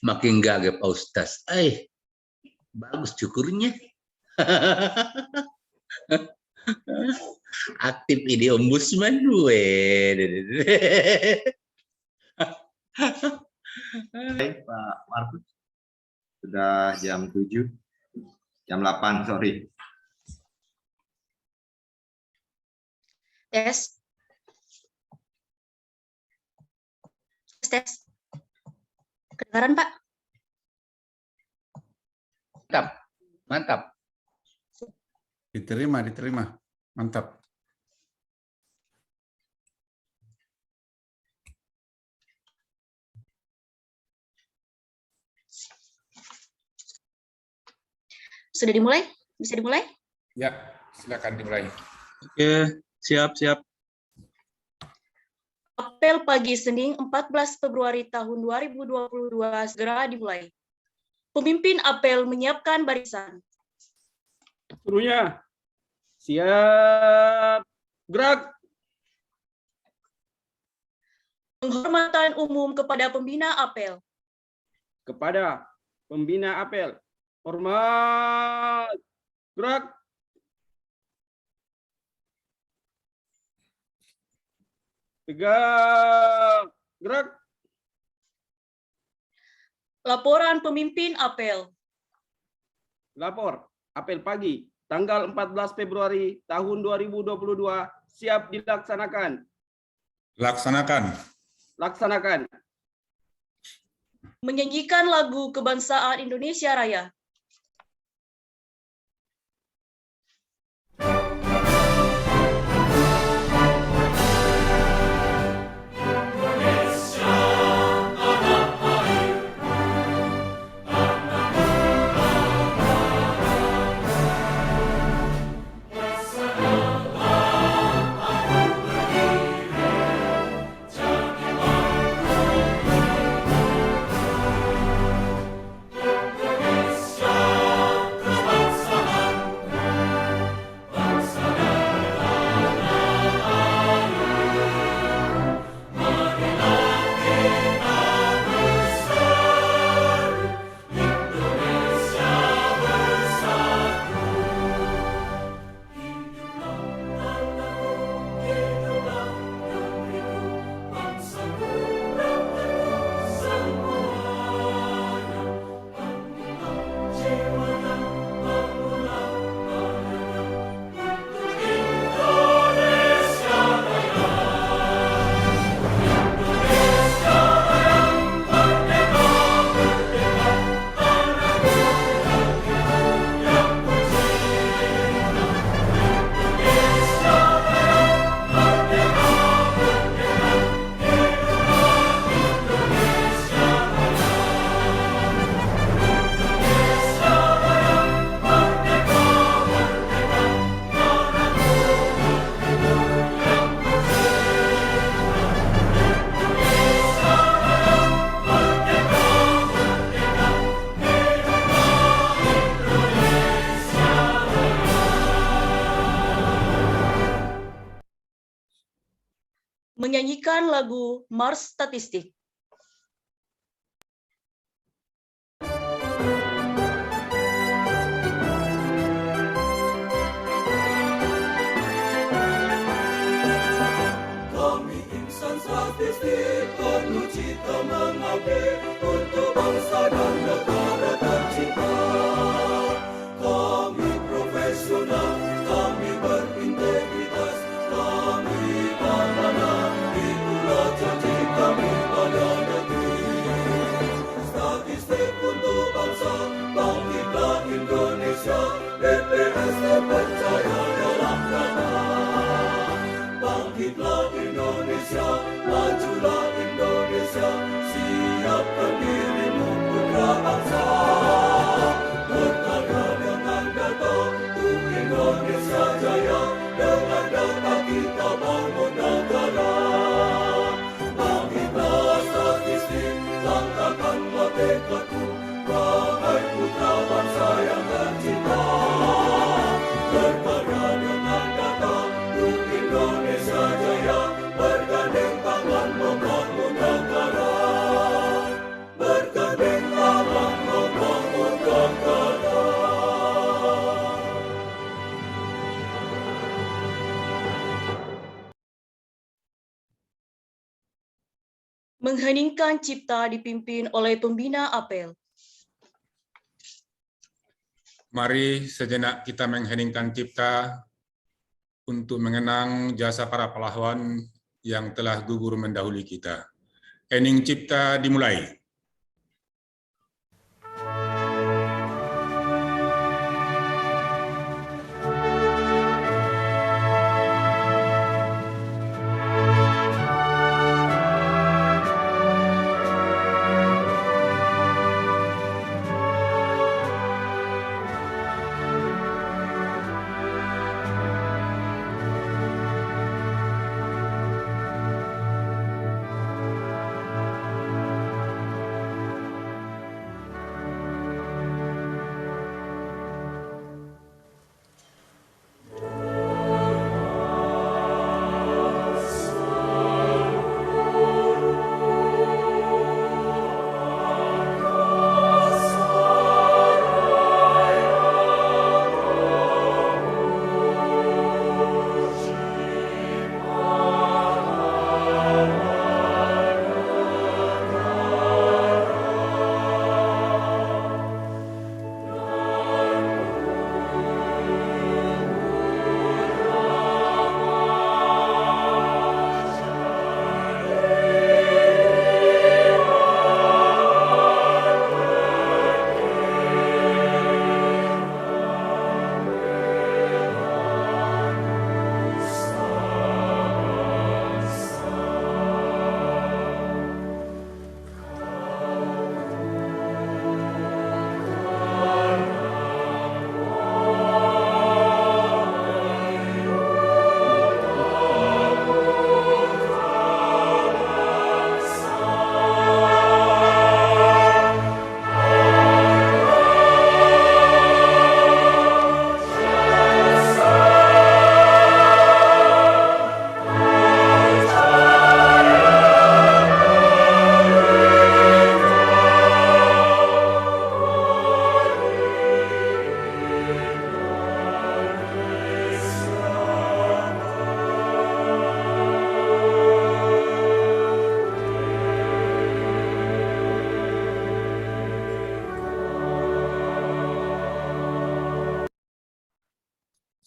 Makin gagap Pak Ustaz. Bagus cukurnya. Aktif ini ombudsman gue. Baik, Pak Markus. Sudah jam 7. Jam 8, sorry. Tes. Tes. Kedengaran, Pak? Mantap. Mantap. Diterima. Mantap. Sudah dimulai? Bisa dimulai? Ya, silakan dimulai. Oke, siap. Apel pagi Senin 14 Februari tahun 2022 segera dimulai. Pemimpin apel menyiapkan barisan. Seluruhnya siap, gerak. Penghormatan umum kepada pembina apel. Kepada pembina apel, hormat, gerak. Tegak, gerak. Laporan pemimpin apel. Lapor, apel pagi, tanggal 14 Februari tahun 2022, siap dilaksanakan. Laksanakan. Menyanyikan lagu kebangsaan Indonesia Raya. Menyanyikan lagu Mars Statistik. Kami insan statistik penuh cita mengabdi untuk bangsa dan negara tercinta. Kami profesional, kami berintegritas, kami amanah, itulah janji kami pada negeri. Statistik untuk bangsa, bangkitlah Indonesia, BPS terpercaya dalam data. Bangkitlah Indonesia, majulah Indonesia, siapkan dirimu putra bangsa. Berkarya dengan data, untuk Indonesia jaya, dengan data kita bangun negara. Bangkitlah statistik, langkahkanlah tekadku, wahai putra bangsa yang tercinta. Berkarya dengan data, untuk Indonesia jaya, bergandeng tangan membangun. Mengheningkan cipta dipimpin oleh pembina apel. Mari sejenak kita mengheningkan cipta untuk mengenang jasa para pahlawan yang telah gugur mendahului kita. Hening cipta dimulai.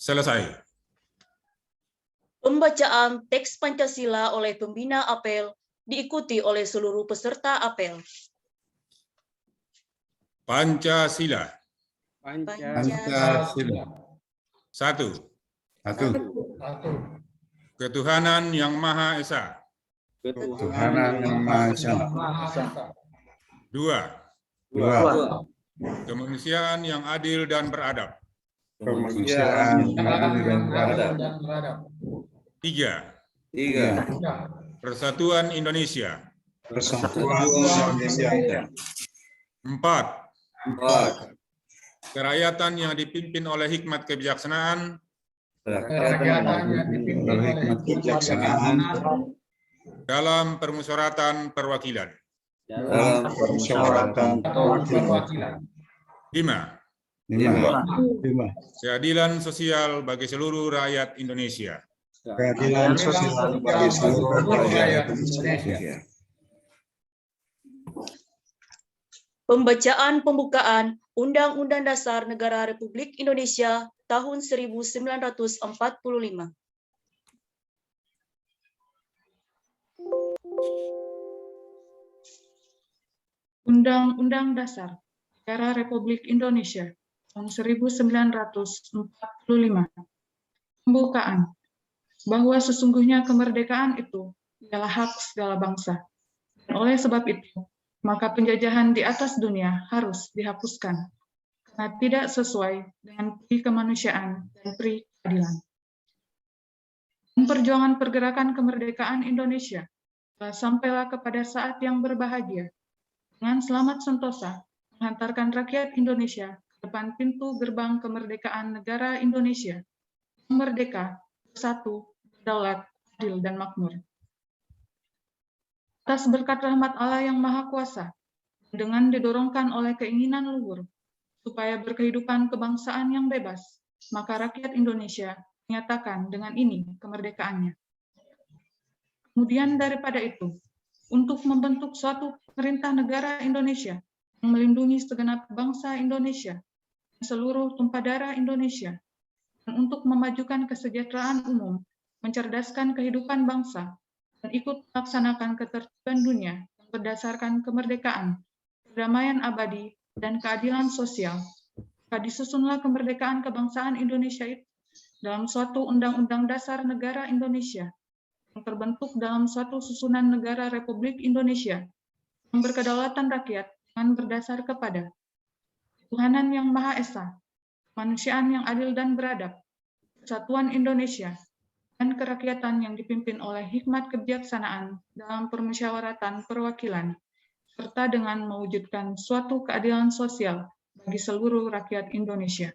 Selesai. Pembacaan teks Pancasila oleh pembina apel diikuti oleh seluruh peserta apel. Pancasila. Pancasila. Satu. Satu. Ketuhanan Yang Maha Esa. Tuhanan yang Maha Esa. Dua. Dua. Kemanusiaan yang adil dan beradab. Kemanusiaan yang adil dan beradab. Tiga. Tiga. Persatuan Indonesia. Persatuan Indonesia. Empat. Empat. Kerakyatan yang dipimpin oleh hikmat kebijaksanaan. Hikmat kebijaksanaan Dalam permusyawaratan perwakilan. dalam permusyawaratan perwakilan. Lima. Lima. Keadilan sosial bagi seluruh rakyat Indonesia. Keadilan sosial bagi seluruh rakyat Indonesia. Pembacaan pembukaan Undang-Undang Dasar Negara Republik Indonesia tahun 1945. Undang-Undang Dasar Negara Republik Indonesia tahun 1945. Pembukaan. Bahwa sesungguhnya kemerdekaan itu adalah hak segala bangsa. Dan oleh sebab itu, maka penjajahan di atas dunia harus dihapuskan, karena tidak sesuai dengan pri kemanusiaan dan pri keadilan. Perjuangan pergerakan kemerdekaan Indonesia telah sampailah kepada saat yang berbahagia, dengan selamat sentosa menghantarkan rakyat Indonesia ke depan pintu gerbang kemerdekaan negara Indonesia, yang merdeka, bersatu, berdaulat, adil, dan makmur. Atas berkat rahmat Allah yang Maha Kuasa, dengan didorongkan oleh keinginan luhur, supaya berkehidupan kebangsaan yang bebas, maka rakyat Indonesia menyatakan dengan ini kemerdekaannya. Kemudian daripada itu, untuk membentuk suatu pemerintah negara Indonesia yang melindungi segenap bangsa Indonesia dan seluruh tumpah darah Indonesia, dan untuk memajukan kesejahteraan umum, mencerdaskan kehidupan bangsa, dan ikut melaksanakan ketertiban dunia yang berdasarkan kemerdekaan, perdamaian abadi, dan keadilan sosial. Maka disusunlah kemerdekaan kebangsaan Indonesia itu dalam suatu Undang-Undang Dasar Negara Indonesia yang terbentuk dalam suatu susunan negara Republik Indonesia yang berkedaulatan rakyat dengan berdasar kepada ketuhanan yang Maha Esa, kemanusiaan yang adil dan beradab, kesatuan Indonesia, dan kerakyatan yang dipimpin oleh hikmat kebijaksanaan dalam permusyawaratan perwakilan, serta dengan mewujudkan suatu keadilan sosial bagi seluruh rakyat Indonesia.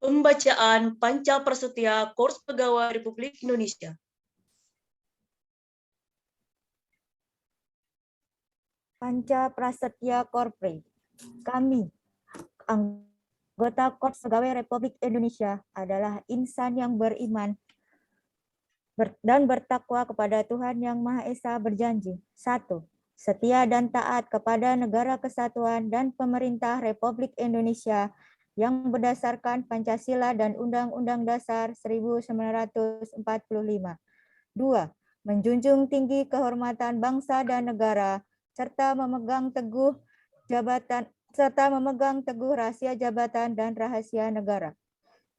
Pembacaan Panca Prasetya Korps Pegawai Republik Indonesia. Panca Prasetya Korpri. Kami, anggota Korps Pegawai Republik Indonesia, adalah insan yang beriman dan bertakwa kepada Tuhan Yang Maha Esa berjanji. 1. Setia dan taat kepada Negara Kesatuan dan Pemerintah Republik Indonesia yang berdasarkan Pancasila dan Undang-Undang Dasar 1945. 2. Menjunjung tinggi kehormatan bangsa dan negara, serta memegang teguh rahasia jabatan dan rahasia negara.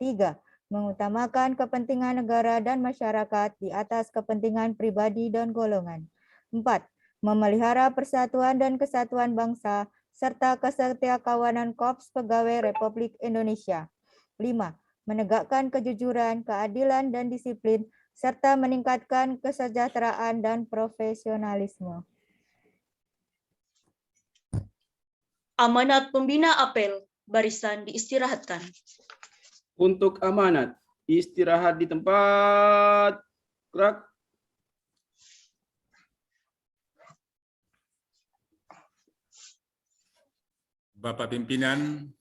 3. Mengutamakan kepentingan negara dan masyarakat di atas kepentingan pribadi dan golongan. 4. Memelihara persatuan dan kesatuan bangsa, serta kesetiakawanan Korps Pegawai Republik Indonesia. 5. Menegakkan kejujuran, keadilan, dan disiplin, serta meningkatkan kesejahteraan dan profesionalisme. Amanat Pembina Apel, barisan diistirahatkan. Untuk amanat, istirahat di tempat. Gerak. Bapak Pimpinan,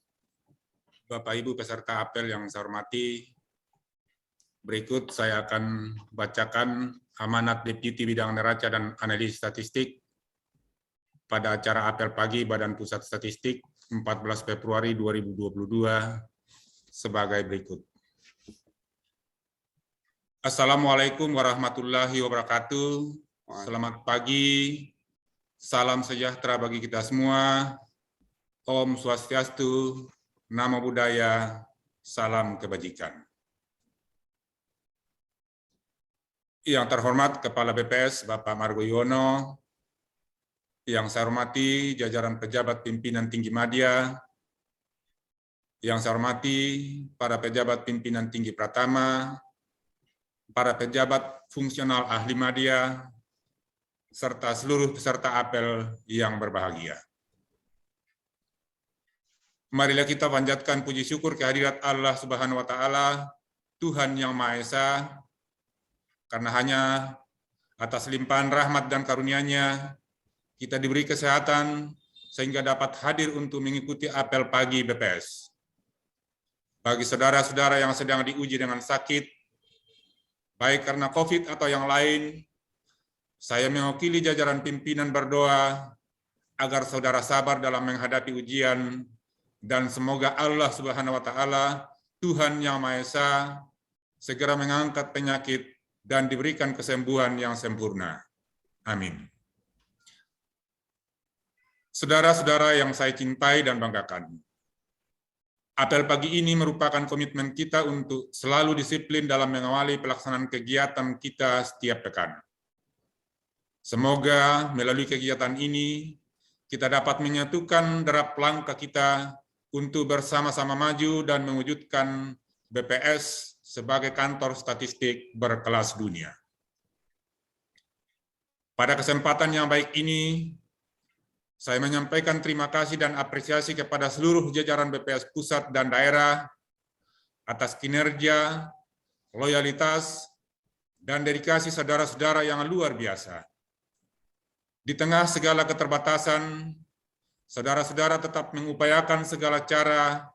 Bapak Ibu peserta apel yang saya hormati, berikut saya akan bacakan amanat Deputi Bidang Neraca dan Analisis Statistik pada acara apel pagi Badan Pusat Statistik 14 Februari 2022 sebagai berikut. Assalamualaikum warahmatullahi wabarakatuh. Selamat pagi, salam sejahtera bagi kita semua. Om Swastiastu, Namo Buddhaya, salam kebajikan. Yang terhormat Kepala BPS Bapak Margo Yuwono, yang saya hormati jajaran pejabat pimpinan tinggi Madya, yang saya hormati para pejabat pimpinan tinggi Pratama, para pejabat fungsional ahli Madya, serta seluruh peserta apel yang berbahagia. Marilah kita panjatkan puji syukur kehadirat Allah Subhanahu wa Ta'ala, Tuhan Yang Maha Esa, karena hanya atas limpahan rahmat dan karunia-Nya kita diberi kesehatan sehingga dapat hadir untuk mengikuti apel pagi BPS. Bagi saudara-saudara yang sedang diuji dengan sakit, baik karena COVID atau yang lain, saya mewakili jajaran pimpinan berdoa agar saudara sabar dalam menghadapi ujian, dan semoga Allah Subhanahu wa Ta'ala, Tuhan Yang Maha Esa, segera mengangkat penyakit dan diberikan kesembuhan yang sempurna. Amin. Saudara-saudara yang saya cintai dan banggakan, apel pagi ini merupakan komitmen kita untuk selalu disiplin dalam mengawali pelaksanaan kegiatan kita setiap pekan. Semoga melalui kegiatan ini, kita dapat menyatukan derap langkah kita untuk bersama-sama maju dan mewujudkan BPS sebagai kantor statistik berkelas dunia. Pada kesempatan yang baik ini, saya menyampaikan terima kasih dan apresiasi kepada seluruh jajaran BPS pusat dan daerah atas kinerja, loyalitas, dan dedikasi saudara-saudara yang luar biasa. Di tengah segala keterbatasan, saudara-saudara tetap mengupayakan segala cara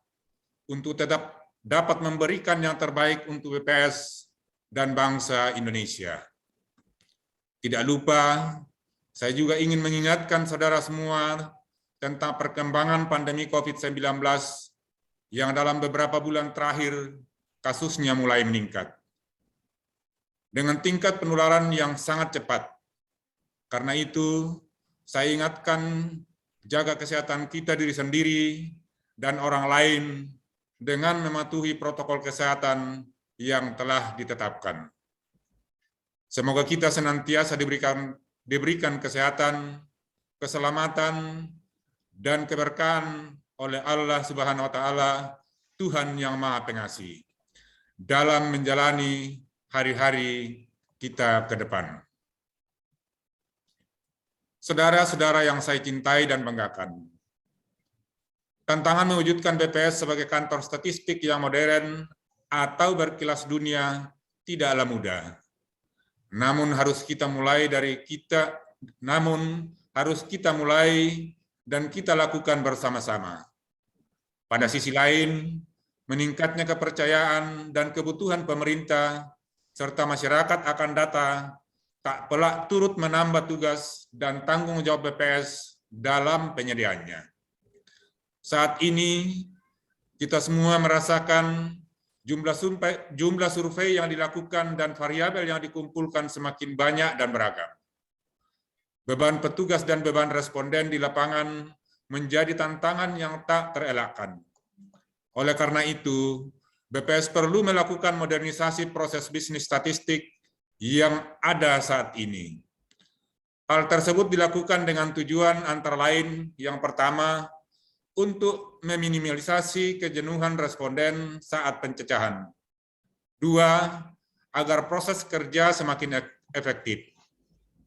untuk tetap dapat memberikan yang terbaik untuk BPS dan bangsa Indonesia. Tidak lupa, saya juga ingin mengingatkan saudara semua tentang perkembangan pandemi COVID-19 yang dalam beberapa bulan terakhir kasusnya mulai meningkat. Dengan tingkat penularan yang sangat cepat. Karena itu, saya ingatkan jaga kesehatan kita diri sendiri dan orang lain dengan mematuhi protokol kesehatan yang telah ditetapkan. Semoga kita senantiasa diberikan kesehatan, keselamatan, dan keberkahan oleh Allah Subhanahu wa Ta'ala, Tuhan yang Maha Pengasih, dalam menjalani hari-hari kita ke depan. Saudara-saudara yang saya cintai dan banggakan, tantangan mewujudkan BPS sebagai kantor statistik yang modern atau berkelas dunia tidaklah mudah. Namun harus kita mulai dan kita lakukan bersama-sama. Pada sisi lain, meningkatnya kepercayaan dan kebutuhan pemerintah serta masyarakat akan data tak pelak turut menambah tugas dan tanggung jawab BPS dalam penyediaannya. Saat ini, kita semua merasakan jumlah survei yang dilakukan dan variabel yang dikumpulkan semakin banyak dan beragam. Beban petugas dan beban responden di lapangan menjadi tantangan yang tak terelakkan. Oleh karena itu, BPS perlu melakukan modernisasi proses bisnis statistik yang ada saat ini. Hal tersebut dilakukan dengan tujuan antara lain yang pertama, untuk meminimalisasi kejenuhan responden saat pencecahan. 2, agar proses kerja semakin efektif.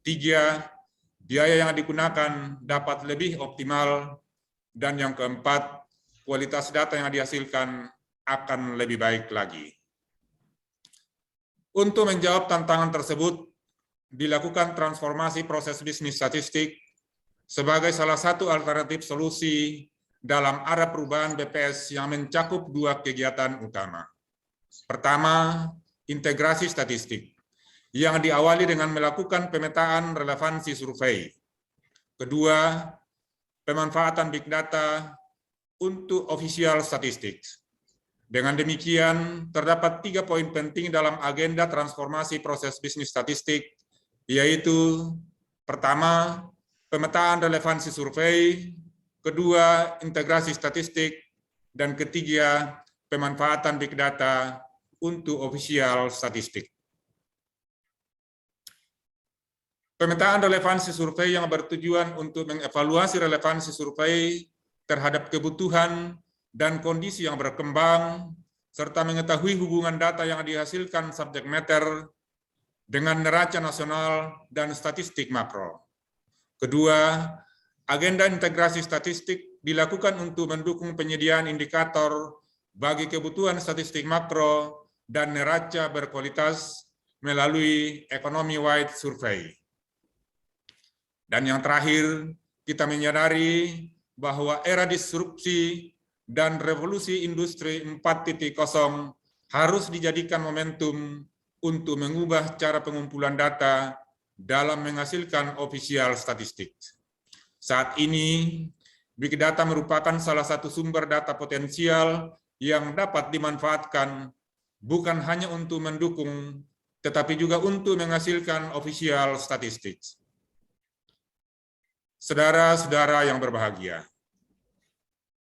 3, biaya yang digunakan dapat lebih optimal. Dan yang keempat, kualitas data yang dihasilkan akan lebih baik lagi. Untuk menjawab tantangan tersebut, dilakukan transformasi proses bisnis statistik sebagai salah satu alternatif solusi dalam arah perubahan BPS yang mencakup 2 kegiatan utama. Pertama, integrasi statistik, yang diawali dengan melakukan pemetaan relevansi survei. Kedua, pemanfaatan big data untuk official statistics. Dengan demikian, terdapat 3 poin penting dalam agenda transformasi proses bisnis statistik, yaitu pertama, pemetaan relevansi survei, kedua, integrasi statistik, dan ketiga, pemanfaatan big data untuk official statistik. Pemetaan relevansi survei yang bertujuan untuk mengevaluasi relevansi survei terhadap kebutuhan dan kondisi yang berkembang, serta mengetahui hubungan data yang dihasilkan subject matter dengan neraca nasional dan statistik makro. Kedua, agenda integrasi statistik dilakukan untuk mendukung penyediaan indikator bagi kebutuhan statistik makro dan neraca berkualitas melalui economy-wide survey. Dan yang terakhir, kita menyadari bahwa era disrupsi dan revolusi industri 4.0 harus dijadikan momentum untuk mengubah cara pengumpulan data dalam menghasilkan official statistik. Saat ini, Big Data merupakan salah satu sumber data potensial yang dapat dimanfaatkan bukan hanya untuk mendukung, tetapi juga untuk menghasilkan official statistik. Saudara-saudara yang berbahagia,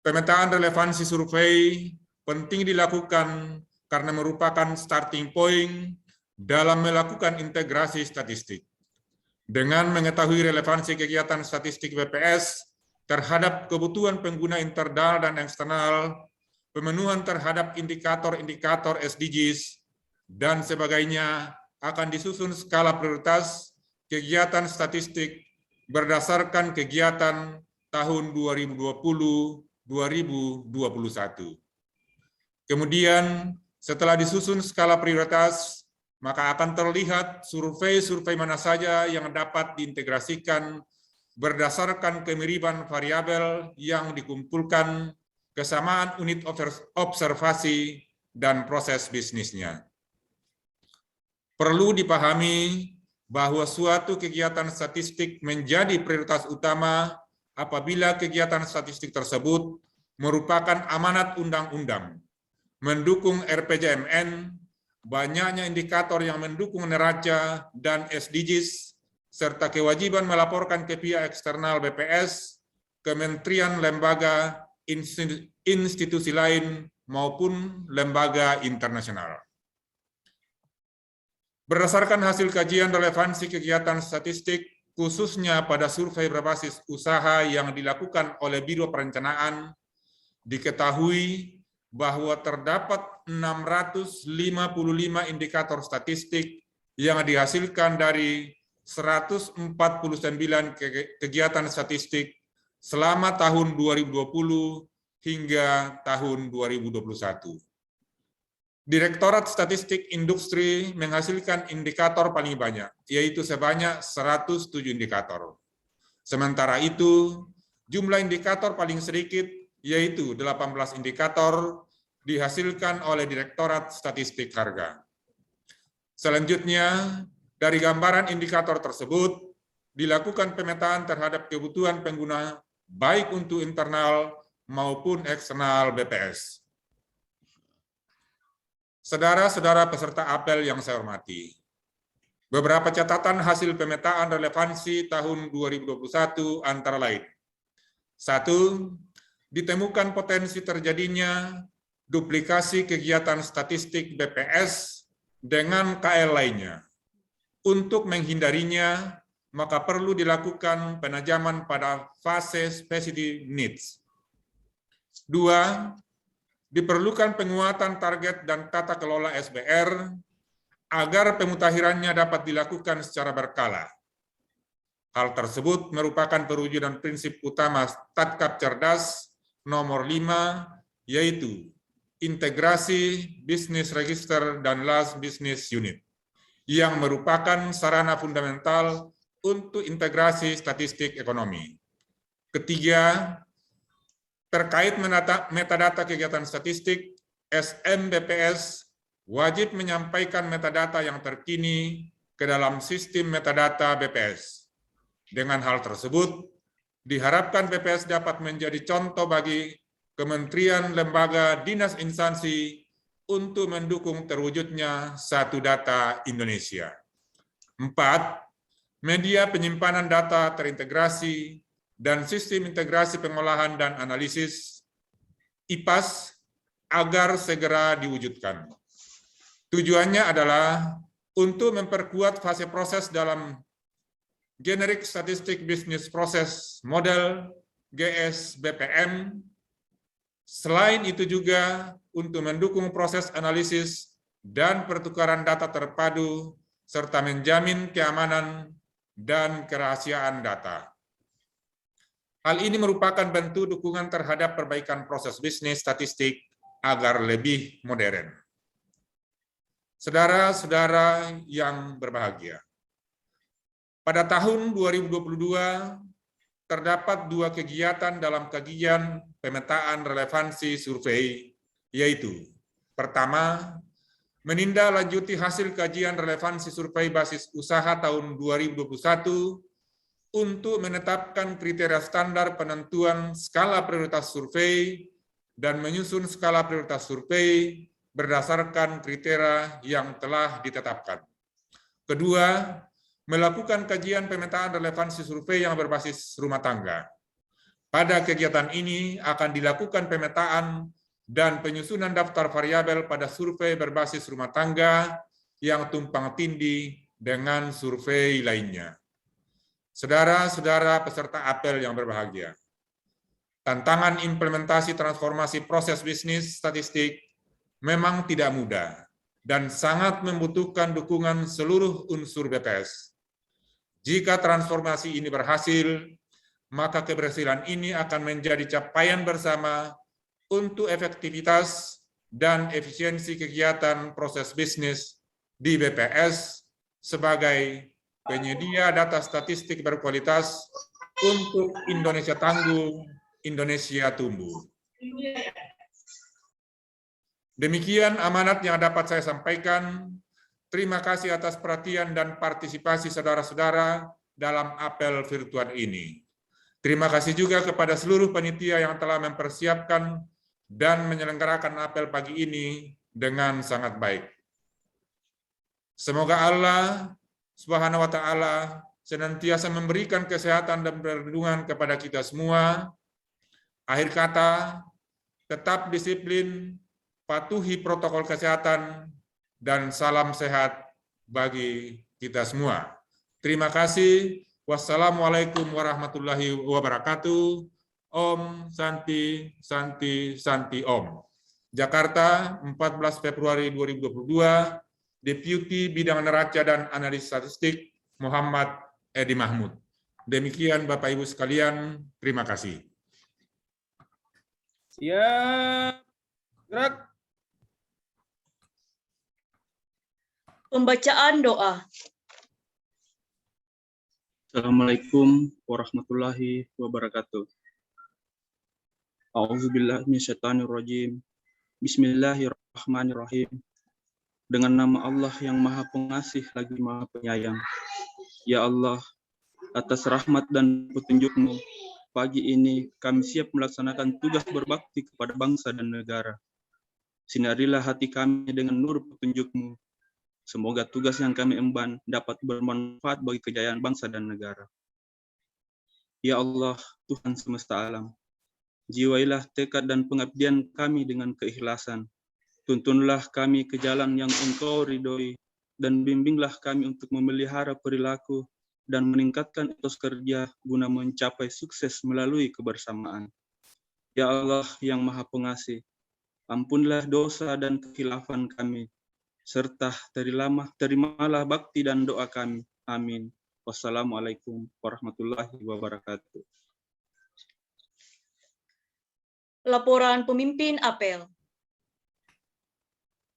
pemetaan relevansi survei penting dilakukan karena merupakan starting point dalam melakukan integrasi statistik. Dengan mengetahui relevansi kegiatan statistik BPS terhadap kebutuhan pengguna internal dan eksternal, pemenuhan terhadap indikator-indikator SDGs, dan sebagainya akan disusun skala prioritas kegiatan statistik berdasarkan kegiatan tahun 2020-2021. Kemudian, setelah disusun skala prioritas, maka akan terlihat survei-survei mana saja yang dapat diintegrasikan berdasarkan kemiripan variabel yang dikumpulkan, kesamaan unit observasi, dan proses bisnisnya. Perlu dipahami bahwa suatu kegiatan statistik menjadi prioritas utama apabila kegiatan statistik tersebut merupakan amanat undang-undang, mendukung RPJMN, banyaknya indikator yang mendukung neraca dan SDGs, serta kewajiban melaporkan ke pihak eksternal BPS, kementerian, lembaga, institusi lain, maupun lembaga internasional. Berdasarkan hasil kajian relevansi kegiatan statistik, khususnya pada survei berbasis usaha yang dilakukan oleh Biro Perencanaan, diketahui bahwa terdapat 655 indikator statistik yang dihasilkan dari 149 kegiatan statistik selama tahun 2020 hingga tahun 2021. Direktorat Statistik Industri menghasilkan indikator paling banyak, yaitu sebanyak 107 indikator. Sementara itu, jumlah indikator paling sedikit, yaitu 18 indikator, dihasilkan oleh Direktorat Statistik Harga. Selanjutnya, dari gambaran indikator tersebut, dilakukan pemetaan terhadap kebutuhan pengguna baik untuk internal maupun eksternal BPS. Saudara-saudara peserta apel yang saya hormati, beberapa catatan hasil pemetaan relevansi tahun 2021 antara lain. 1. Ditemukan potensi terjadinya duplikasi kegiatan statistik BPS dengan KL lainnya. Untuk menghindarinya, maka perlu dilakukan penajaman pada fase specific needs. 2. Diperlukan penguatan target dan tata kelola SBR agar pemutakhirannya dapat dilakukan secara berkala. Hal tersebut merupakan perwujudan prinsip utama Tatkap Cerdas nomor 5, yaitu integrasi Business Register dan Last Business Unit, yang merupakan sarana fundamental untuk integrasi statistik ekonomi. Ketiga, terkait metadata kegiatan statistik, SMBPS wajib menyampaikan metadata yang terkini ke dalam sistem metadata BPS. Dengan hal tersebut, diharapkan BPS dapat menjadi contoh bagi kementerian, lembaga, dinas, instansi untuk mendukung terwujudnya satu data Indonesia. 4. Media penyimpanan data terintegrasi dan sistem integrasi pengolahan dan analisis IPAS agar segera diwujudkan. Tujuannya adalah untuk memperkuat fase proses dalam Generic Statistic Business Process Model GSBPM. Selain itu juga untuk mendukung proses analisis dan pertukaran data terpadu serta menjamin keamanan dan kerahasiaan data. Hal ini merupakan bentuk dukungan terhadap perbaikan proses bisnis statistik agar lebih modern. Saudara-saudara yang berbahagia, pada tahun 2022 terdapat 2 kegiatan dalam kajian pemetaan relevansi survei, yaitu pertama, menindaklanjuti hasil kajian relevansi survei basis usaha tahun 2021 untuk menetapkan kriteria standar penentuan skala prioritas survei dan menyusun skala prioritas survei berdasarkan kriteria yang telah ditetapkan. Kedua, melakukan kajian pemetaan relevansi survei yang berbasis rumah tangga. Pada kegiatan ini akan dilakukan pemetaan dan penyusunan daftar variabel pada survei berbasis rumah tangga yang tumpang tindih dengan survei lainnya. Saudara-saudara peserta apel yang berbahagia, tantangan implementasi transformasi proses bisnis statistik memang tidak mudah dan sangat membutuhkan dukungan seluruh unsur BPS. Jika transformasi ini berhasil, maka keberhasilan ini akan menjadi capaian bersama untuk efektivitas dan efisiensi kegiatan proses bisnis di BPS sebagai penyedia data statistik berkualitas untuk Indonesia tangguh, Indonesia tumbuh. Demikian amanat yang dapat saya sampaikan. Terima kasih atas perhatian dan partisipasi saudara-saudara dalam apel virtual ini. Terima kasih juga kepada seluruh panitia yang telah mempersiapkan dan menyelenggarakan apel pagi ini dengan sangat baik. Semoga Allah Subhanahu wa Ta'ala senantiasa memberikan kesehatan dan perlindungan kepada kita semua. Akhir kata, tetap disiplin, patuhi protokol kesehatan, dan salam sehat bagi kita semua. Terima kasih. Wassalamualaikum warahmatullahi wabarakatuh. Om Santi Santi Santi Om. Jakarta, 14 Februari 2022, Deputi Bidang Neraca dan Analisis Statistik Muhammad Edi Mahmud. Demikian Bapak Ibu sekalian, terima kasih. Siap. Gerak. Pembacaan doa. Assalamualaikum warahmatullahi wabarakatuh. A'udzubillahi minasyaitonirrajim. Bismillahirrahmanirrahim. Dengan nama Allah yang Maha Pengasih lagi Maha Penyayang. Ya Allah, atas rahmat dan petunjuk-Mu, pagi ini kami siap melaksanakan tugas berbakti kepada bangsa dan negara. Sinarilah hati kami dengan nur petunjuk-Mu. Semoga tugas yang kami emban dapat bermanfaat bagi kejayaan bangsa dan negara. Ya Allah, Tuhan semesta alam, jiwailah tekad dan pengabdian kami dengan keikhlasan. Tuntunlah kami ke jalan yang Engkau ridhoi, dan bimbinglah kami untuk memelihara perilaku dan meningkatkan etos kerja guna mencapai sukses melalui kebersamaan. Ya Allah yang Maha Pengasih, ampunlah dosa dan kekhilafan kami, serta terimalah bakti dan doa kami. Amin. Wassalamualaikum warahmatullahi wabarakatuh. Laporan pemimpin apel.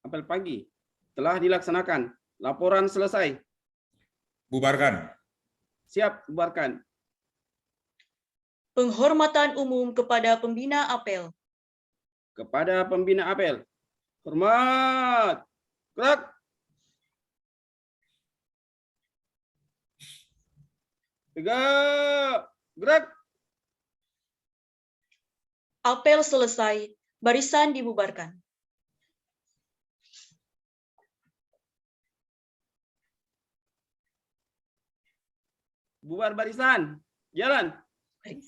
Apel pagi telah dilaksanakan. Laporan selesai. Bubarkan. Siap, bubarkan. Penghormatan umum kepada pembina apel. Kepada pembina apel. Hormat. Gerak. Tegak. Gerak. Apel selesai, barisan dibubarkan. Bubar barisan. Jalan. Baik.